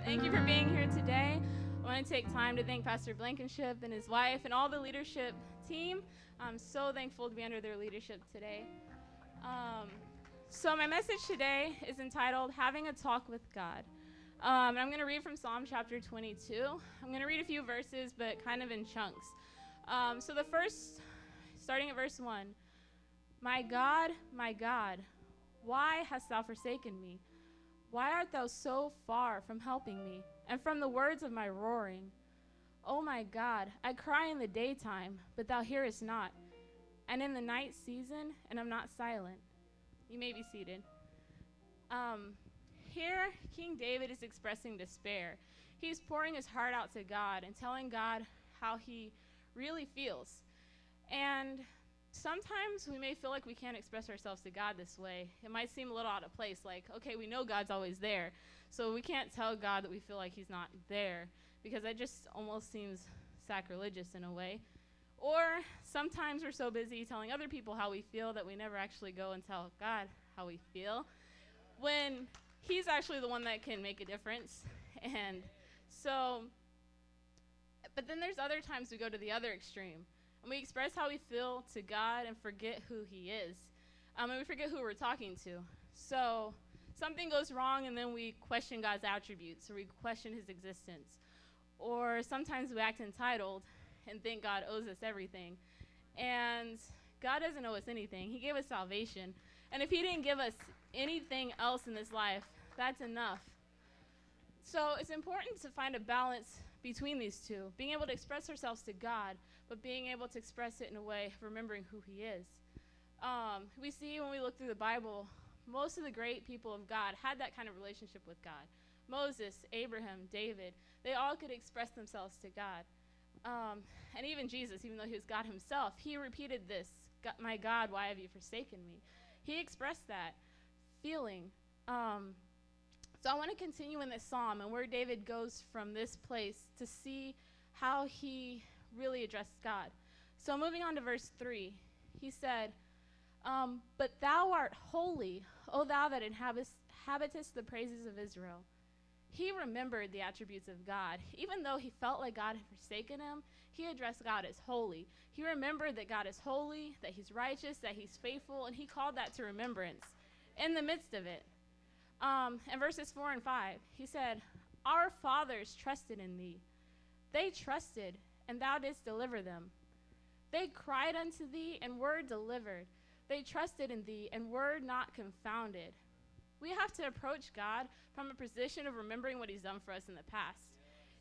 Thank you for being here today. I want to take time to thank Pastor Blankenship and his wife and all the leadership team. I'm so thankful to be under their leadership today. So my message today is entitled, Having a Talk with God. And I'm going to read from Psalm chapter 22. I'm going to read a few verses, but kind of in chunks. So the first, starting at verse 1, my God, why hast thou forsaken me? Why art thou so far from helping me, and from the words of my roaring? O my God, I cry in the daytime, but thou hearest not, and in the night season, and am not silent. You may be seated. Here, King David is expressing despair. He's pouring his heart out to God and telling God how he really feels. And sometimes we may feel like we can't express ourselves to God this way. It might seem a little out of place, like, okay, we know God's always there, so we can't tell God that we feel like he's not there, because that just almost seems sacrilegious in a way. Or sometimes we're so busy telling other people how we feel that we never actually go and tell God how we feel, when he's actually the one that can make a difference. And so, but then there's other times we go to the other extreme, and we express how we feel to God and forget who he is. And we forget who we're talking to. So something goes wrong, and then we question God's attributes, or we question his existence. Or sometimes we act entitled and think God owes us everything. And God doesn't owe us anything. He gave us salvation. And if he didn't give us anything else in this life, that's enough. So it's important to find a balance between these two, being able to express ourselves to God, but being able to express it in a way of remembering who he is. We see when we look through the Bible, most of the great people of God had that kind of relationship with God. Moses, Abraham, David, they all could express themselves to God. And even Jesus, even though he was God himself, he repeated this, my God, why have you forsaken me? He expressed that feeling. So I want to continue in this psalm and where David goes from this place to see how he really addressed God. So moving on to verse 3, he said, but thou art holy, O thou that inhabitest the praises of Israel. He remembered the attributes of God. Even though he felt like God had forsaken him, he addressed God as holy. He remembered that God is holy, that he's righteous, that he's faithful, and he called that to remembrance in the midst of it. In verses 4 and 5, he said, our fathers trusted in thee. They trusted, and thou didst deliver them. They cried unto thee, and were delivered. They trusted in thee, and were not confounded. We have to approach God from a position of remembering what he's done for us in the past.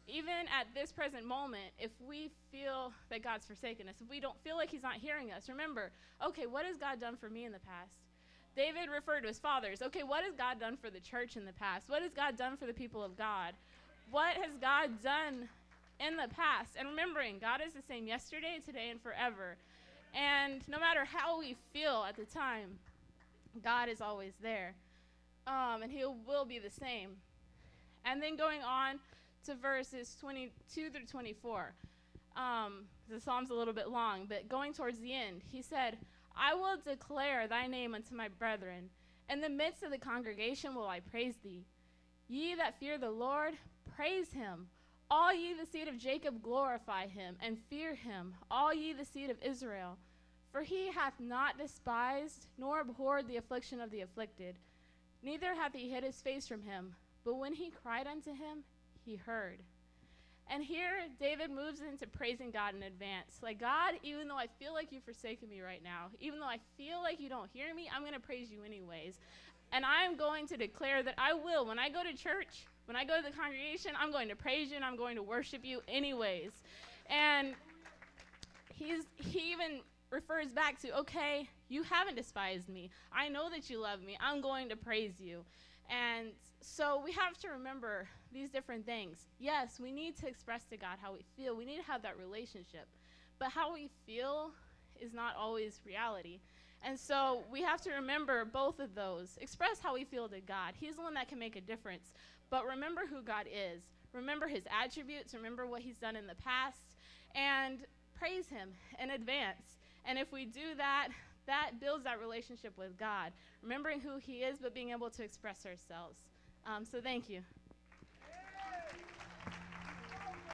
Even at this present moment, if we feel that God's forsaken us, if we don't feel like he's not hearing us, remember, okay, what has God done for me in the past? David referred to his fathers. Okay, what has God done for the church in the past? What has God done for the people of God? What has God done in the past? And remembering, God is the same yesterday, today, and forever. And no matter how we feel at the time, God is always there. And he will be the same. And then going on to verses 22 through 24. The psalm's a little bit long, but going towards the end, he said, I will declare thy name unto my brethren. In the midst of the congregation will I praise thee. Ye that fear the Lord, praise him. All ye the seed of Jacob, glorify him, and fear him, all ye the seed of Israel. For he hath not despised, nor abhorred the affliction of the afflicted. Neither hath he hid his face from him, but when he cried unto him, he heard. And here, David moves into praising God in advance. Like, God, even though I feel like you've forsaken me right now, even though I feel like you don't hear me, I'm going to praise you anyways. And I'm going to declare that I will. When I go to church, when I go to the congregation, I'm going to praise you and I'm going to worship you anyways. And he even refers back to, okay, you haven't despised me. I know that you love me. I'm going to praise you. And so we have to remember these different things. Yes, we need to express to God how we feel. We need to have that relationship. But how we feel is not always reality. And so we have to remember both of those. Express how we feel to God. He's the one that can make a difference. But remember who God is. Remember his attributes. Remember what he's done in the past. And praise him in advance. And if we do that, that builds that relationship with God. Remembering who he is, but being able to express ourselves. So thank you.